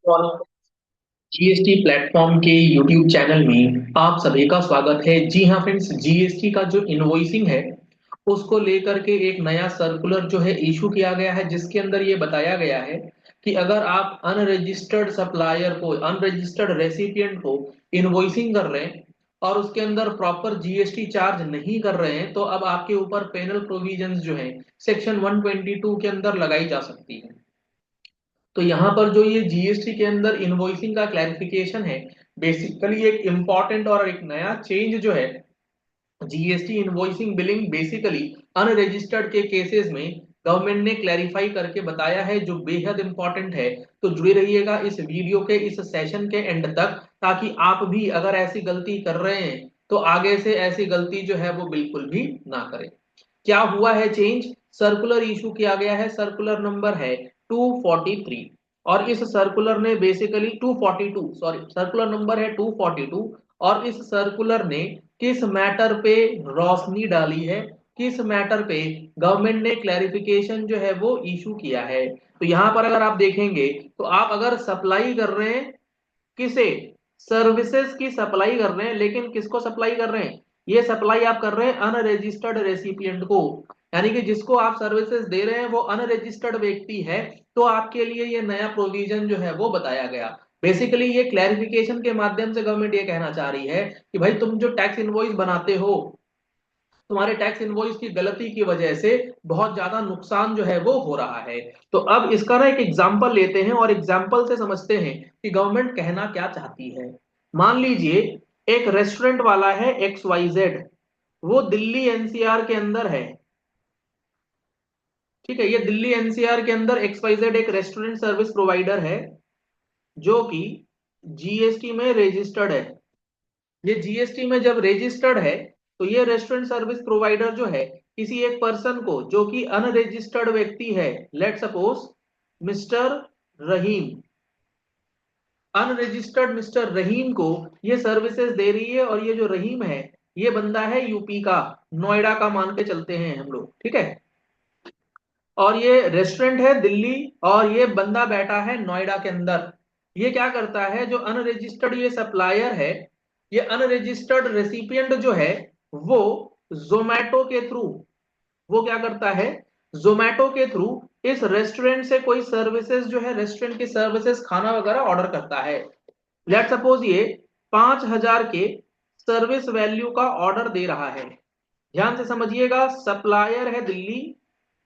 और GST platform के YouTube channel में आप सभी का स्वागत है। जी हाँ फ्रेंड्स, जीएसटी का जो इनवॉइसिंग है उसको लेकर के एक नया सर्कुलर जो है इशू किया गया है, जिसके अंदर ये बताया गया है कि अगर आप अनरजिस्टर्ड सप्लायर को, अनरजिस्टर्ड रेसिपिएंट को इनवॉइसिंग कर रहे हैं और उसके अंदर प्रॉपर जीएसटी चार्ज नहीं कर रहे हैं, तो अब आपके ऊपर पेनल प्रोविजंस जो है सेक्शन 122 के अंदर लगाई जा सकती है। तो यहाँ पर जो ये जीएसटी के अंदर इनवॉइसिंग का क्लैरिफिकेशन है, बेसिकली एक इंपॉर्टेंट और एक नया चेंज जो है। GST invoicing billing basically unregistered के केसेस में गवर्नमेंट ने क्लैरिफाई करके बताया है, जो बेहद इंपॉर्टेंट है। तो जुड़े रहिएगा इस वीडियो के इस सेशन के एंड तक, ताकि आप भी अगर ऐसी गलती कर रहे हैं तो आगे से ऐसी गलती जो है वो बिल्कुल भी ना करें। क्या हुआ है चेंज? सर्कुलर इशू किया गया है, सर्कुलर नंबर है 243। और इस सर्कुलर ने बेसिकली 242, सॉरी सर्कुलर नंबर है 242। और इस सर्कुलर ने किस मैटर पे रोशनी डाली है, किस मैटर पे गवर्नमेंट ने क्लैरिफिकेशन जो है वो इशू किया है? तो यहां पर अगर आप देखेंगे तो आप अगर सप्लाई कर रहे हैं किसे, सर्विसेज की सप्लाई कर रहे हैं, लेकिन किसको सप्लाई कर रहे हैं? ये सप्लाई आप कर रहे हैं अनरजिस्टर्ड रेसिपिएंट को, यानी कि जिसको आप सर्विसेज दे रहे हैं वो अनरजिस्टर्ड व्यक्ति है। तो आपके लिए ये नया प्रोविजन जो है वो बताया गया। बेसिकली ये क्लैरिफिकेशन के माध्यम से गवर्नमेंट ये कहना चाह रही है कि भाई तुम जो टैक्स इनवॉइस बनाते हो, तुम्हारे टैक्स इनवॉइस की गलती की वजह से बहुत ज्यादा नुकसान जो है वो हो रहा है। तो अब इसका ना एक एग्जांपल लेते हैं और एग्जांपल से समझते हैं कि गवर्नमेंट कहना क्या चाहती है। मान लीजिए एक रेस्टोरेंट वाला है एक्स वाई जेड, वो दिल्ली एनसीआर के अंदर है। ठीक है, ये दिल्ली एनसीआर के अंदर एक्स वाई जेड एक रेस्टोरेंट सर्विस प्रोवाइडर है, जो कि जीएसटी में रजिस्टर्ड है। ये जीएसटी में जब रजिस्टर्ड है, तो ये रेस्टोरेंट सर्विस प्रोवाइडर जो है किसी एक पर्सन को, जो कि अनरजिस्टर्ड व्यक्ति है, लेट सपोज मिस्टर रहीम, अनरजिस्टर्ड मिस्टर रहीम को ये सर्विसेज दे रही है। और ये जो रहीम है, ये बंदा है यूपी का, नोएडा का मान के चलते हैं हम लोग, ठीक है। और ये रेस्टोरेंट है दिल्ली, और ये बंदा बैठा है नोएडा के अंदर। ये क्या करता है, जो अनरजिस्टर्ड ये सप्लायर है, ये अनरजिस्टर्ड रेसिपिएंट जो है, वो जोमैटो के थ्रू, वो क्या करता है, जोमैटो के थ्रू इस रेस्टोरेंट से कोई सर्विसेज जो है, रेस्टोरेंट की सर्विसेज, खाना वगैरह ऑर्डर करता है। लेट सपोज ये 5,000 के सर्विस वैल्यू का ऑर्डर दे रहा है। ध्यान से समझिएगा, सप्लायर है दिल्ली,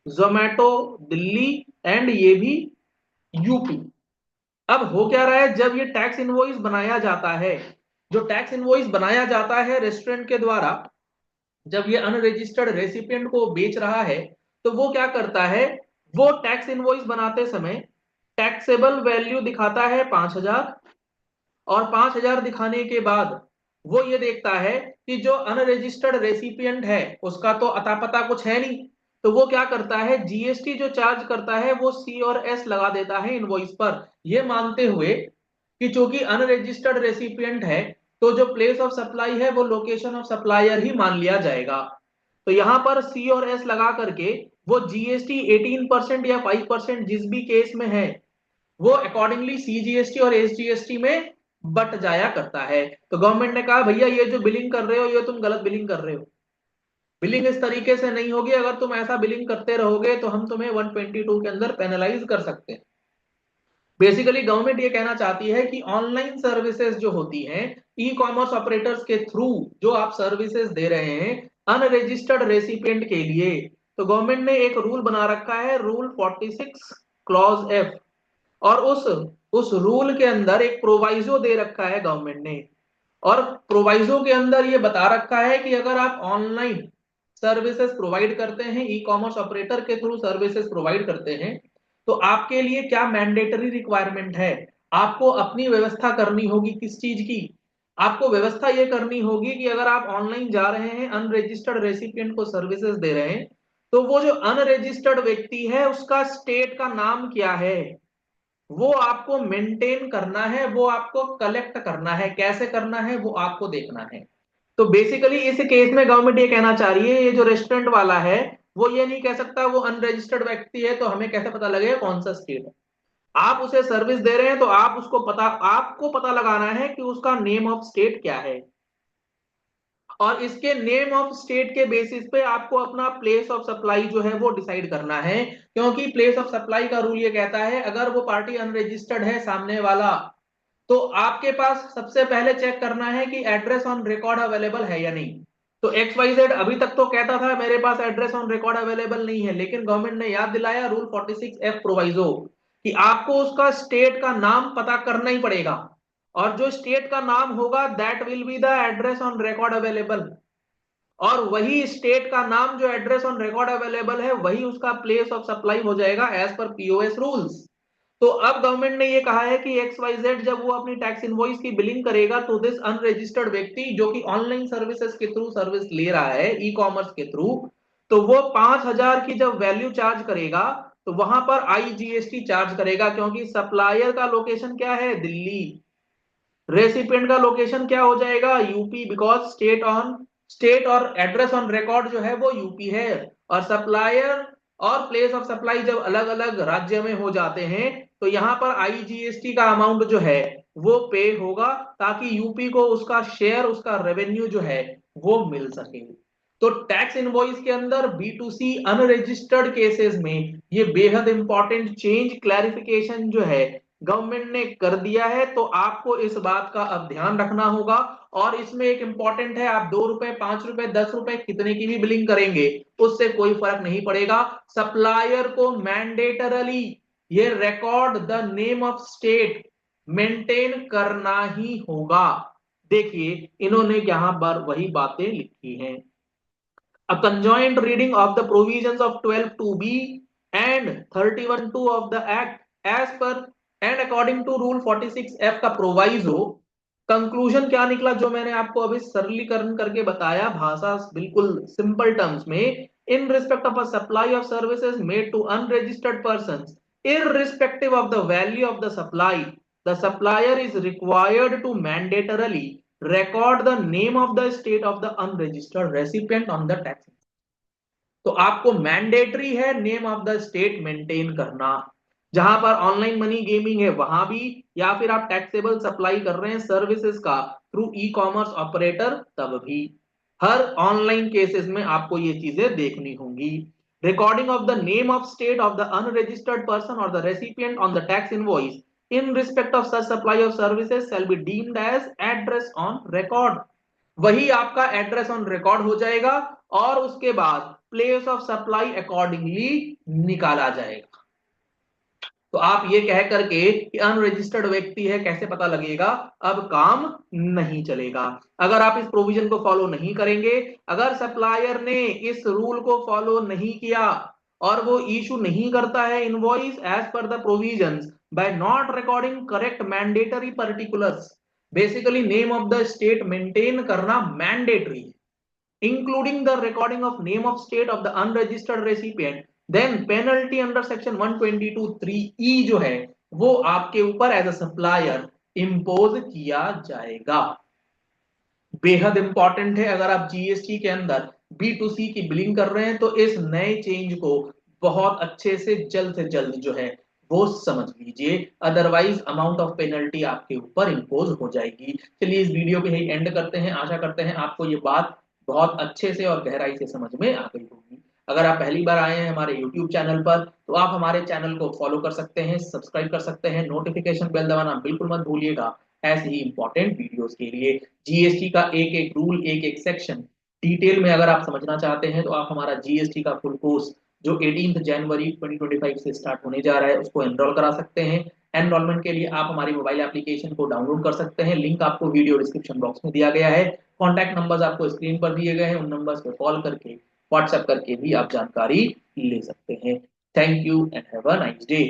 जोमैटो दिल्ली, एंड ये भी यूपी। अब हो क्या रहा है, जब ये टैक्स इनवॉइस बनाया जाता है, जो टैक्स इनवॉइस बनाया जाता है रेस्टोरेंट के द्वारा, जब ये अनरजिस्टर्ड रेसिपिएंट को बेच रहा है, तो वो क्या करता है, वो टैक्स इनवॉइस बनाते समय टैक्सेबल वैल्यू दिखाता है 5,000। और 5,000 दिखाने के बाद वो ये देखता है कि जो अनरजिस्टर्ड रेसिपिएंट है उसका तो अता पता कुछ है नहीं। तो वो क्या करता है, जीएसटी जो चार्ज करता है वो सी और एस लगा देता है इनवॉइस पर, ये मानते हुए कि चूंकि अनरजिस्टर्ड रेसिपिएंट है, तो जो प्लेस ऑफ सप्लाई है वो लोकेशन ऑफ सप्लायर ही मान लिया जाएगा। तो यहां पर सी और एस लगा करके वो जीएसटी 18% या 5% जिस भी केस में है, वो अकॉर्डिंगली सीजीएसटी और एसजीएसटी में बट जाया करता है। तो गवर्नमेंट ने कहा भैया ये जो बिलिंग कर रहे हो ये तुम गलत बिलिंग कर रहे हो, बिलिंग इस तरीके से नहीं होगी। अगर तुम ऐसा बिलिंग करते रहोगे तो हम तुम्हें 122 के अंदर पेनलाइज कर सकते हैं। बेसिकली गवर्नमेंट ये कहना चाहती है कि ऑनलाइन सर्विसेज जो होती हैं, ई कॉमर्स ऑपरेटर्स के थ्रू जो आप सर्विसेज दे रहे हैं अनरजिस्टर्ड रेसिपिएंट के लिए, तो गवर्नमेंट ने एक रूल बना रखा है, रूल 46 क्लॉज एफ। और उस रूल के अंदर एक प्रोवाइजो दे रखा है गवर्नमेंट ने। और प्रोवाइजो के अंदर ये बता रखा है कि अगर आप ऑनलाइन सर्विसेज प्रोवाइड करते हैं, ई कॉमर्स ऑपरेटर के थ्रू सर्विसेज प्रोवाइड करते हैं, तो आपके लिए क्या मैंडेटरी रिक्वायरमेंट है, आपको अपनी व्यवस्था करनी होगी। किस चीज की? आपको व्यवस्था ये करनी होगी कि अगर आप ऑनलाइन जा रहे हैं, अनरजिस्टर्ड रेसिपिएंट को सर्विसेज दे रहे हैं, तो वो जो अनरजिस्टर्ड व्यक्ति है उसका स्टेट का नाम क्या है, वो आपको मेंटेन करना है, वो आपको कलेक्ट करना है। कैसे करना है वो आपको देखना है। तो बेसिकली इस केस में गवर्नमेंट ये कहना चाह रही है, ये जो रेस्टोरेंट वाला है वो ये नहीं कह सकता वो अनरजिस्टर्ड व्यक्ति है, तो हमें कैसे पता लगेगा कौन सा स्टेट है। आप उसे सर्विस दे रहे हैं तो आपको पता लगाना है कि उसका नेम ऑफ स्टेट क्या है, और इसके नेम ऑफ स्टेट के बेसिस पे आपको अपना प्लेस ऑफ सप्लाई जो है वो डिसाइड करना है। क्योंकि प्लेस ऑफ सप्लाई का रूल ये कहता है अगर वो पार्टी अनरजिस्टर्ड है सामने वाला, तो आपके पास सबसे पहले चेक करना है कि एड्रेस ऑन रिकॉर्ड अवेलेबल है या नहीं। तो XYZ अभी तक तो कहता था मेरे पास एड्रेस ऑन रिकॉर्ड अवेलेबल नहीं है, लेकिन गवर्नमेंट ने याद दिलाया रूल 46F प्रोवाइजो कि आपको उसका स्टेट का नाम पता करना ही पड़ेगा, और जो स्टेट का नाम होगा that will be the address on record available, और वही स्टेट का नाम जो एड्रेस ऑन रिकॉर्ड अवेलेबल है वही उसका प्लेस ऑफ सप्लाई हो जाएगा एज पर POS रूल्स। तो अब गवर्नमेंट ने ये कहा है कि XYZ जब वो अपनी टैक्स इनवॉइस की बिलिंग करेगा तो दिस अनरजिस्टर्ड व्यक्ति जो कि ऑनलाइन सर्विसेज के थ्रू सर्विस ले रहा है ई कॉमर्स के थ्रू, तो वो 5,000 की जब वैल्यू चार्ज करेगा तो वहां पर IGST चार्ज करेगा, क्योंकि सप्लायर का लोकेशन क्या है, दिल्ली, रेसिपिएंट का लोकेशन क्या हो जाएगा, यूपी, बिकॉज स्टेट और एड्रेस ऑन रिकॉर्ड जो है वो यूपी है। और सप्लायर और प्लेस ऑफ सप्लाई जब अलग अलग राज्य में हो जाते हैं तो यहां पर IGST का अमाउंट जो है वो पे होगा, ताकि यूपी को उसका शेयर, उसका रेवेन्यू जो है वो मिल सके। तो टैक्स इनवॉइस के अंदर B2C अनरजिस्टर्ड केसेस में ये बेहद इंपॉर्टेंट चेंज क्लैरिफिकेशन जो है गवर्नमेंट ने कर दिया है, तो आपको इस बात का अब ध्यान रखना होगा। और इसमें एक इंपॉर्टेंट है, आप 2 रुपए, 5 रुपए, 10 रुपए कितने की भी बिलिंग करेंगे उससे कोई फर्क नहीं पड़ेगा। सप्लायर को मैंडेटरली ये record the name of state maintain करना ही होगा। देखिए इन्होंने यहां पर वही बातें लिखी हैं। A conjoint reading of the provisions of 12(2)(b) and 31(2) of the Act as per and according to Rule 46F का प्रोवाइजो, कंक्लूजन क्या निकला जो मैंने आपको अभी सरलीकरण करके बताया भाषा बिल्कुल सिंपल टर्म्स में, in respect of a supply of services made to unregistered persons irrespective of the value of the supply, the supplier is required to mandatorily record the name of the state of the unregistered recipient on the tax। तो आपको mandatory है name of the state maintain करना, जहां पर online money gaming है वहां भी, या फिर आप टैक्सेबल सप्लाई कर रहे हैं सर्विसेज का थ्रू ई कॉमर्स ऑपरेटर तब भी, हर ऑनलाइन केसेस में आपको ये चीजें देखनी होंगी। Recording of the name of state of the unregistered person और the recipient on the tax invoice in respect of such supply of services shall be deemed as address on record, वही आपका address on record हो जाएगा, और उसके बाद place of supply accordingly निकाला जाएगा। तो आप ये कह करके कि अनरजिस्टर्ड व्यक्ति है कैसे पता लगेगा, अब काम नहीं चलेगा अगर आप इस प्रोविजन को फॉलो नहीं करेंगे। अगर सप्लायर ने इस रूल को फॉलो नहीं किया और वो इशू नहीं करता है invoice as per the provisions by not recording correct mandatory particulars, basically name of the state maintain करना मैंडेटरी है, including the recording of name of state of the unregistered recipient, then penalty under section 122(3)(e जो है वो आपके ऊपर as a supplier impose किया जाएगा। बेहद इंपॉर्टेंट है, अगर आप GST के अंदर B2C की बिलिंग कर रहे हैं तो इस नए चेंज को बहुत अच्छे से जल्द जो है वो समझ लीजिए, अदरवाइज अमाउंट ऑफ पेनल्टी आपके ऊपर इंपोज हो जाएगी। चलिए इस वीडियो के यही एंड करते हैं, आशा करते हैं आपको ये बात बहुत अच्छे से और गहराई से समझ में आ गई होगी। अगर आप पहली बार आए हैं हमारे YouTube चैनल पर तो आप हमारे चैनल को फॉलो कर सकते हैं, सब्सक्राइब कर सकते हैं, नोटिफिकेशन बेल दबाना बिल्कुल मत भूलिएगा ऐसे ही इंपॉर्टेंट वीडियोस के लिए। GST का एक एक रूल, एक एक सेक्शन डिटेल में अगर आप समझना चाहते हैं तो आप हमारा GST का फुल कोर्स जो 18 जनवरी 2025 से स्टार्ट होने जा रहा है उसको एनरोल करा सकते हैं। एनरोलमेंट के लिए आप हमारी मोबाइल एप्लीकेशन को डाउनलोड कर सकते हैं, लिंक आपको वीडियो डिस्क्रिप्शन बॉक्स में दिया गया है। कॉन्टैक्ट नंबर्स आपको स्क्रीन पर दिए गए हैं, उन नंबर्स पे कॉल करके व्हाट्सएप करके भी आप जानकारी ले सकते हैं। Thank you and have a nice day.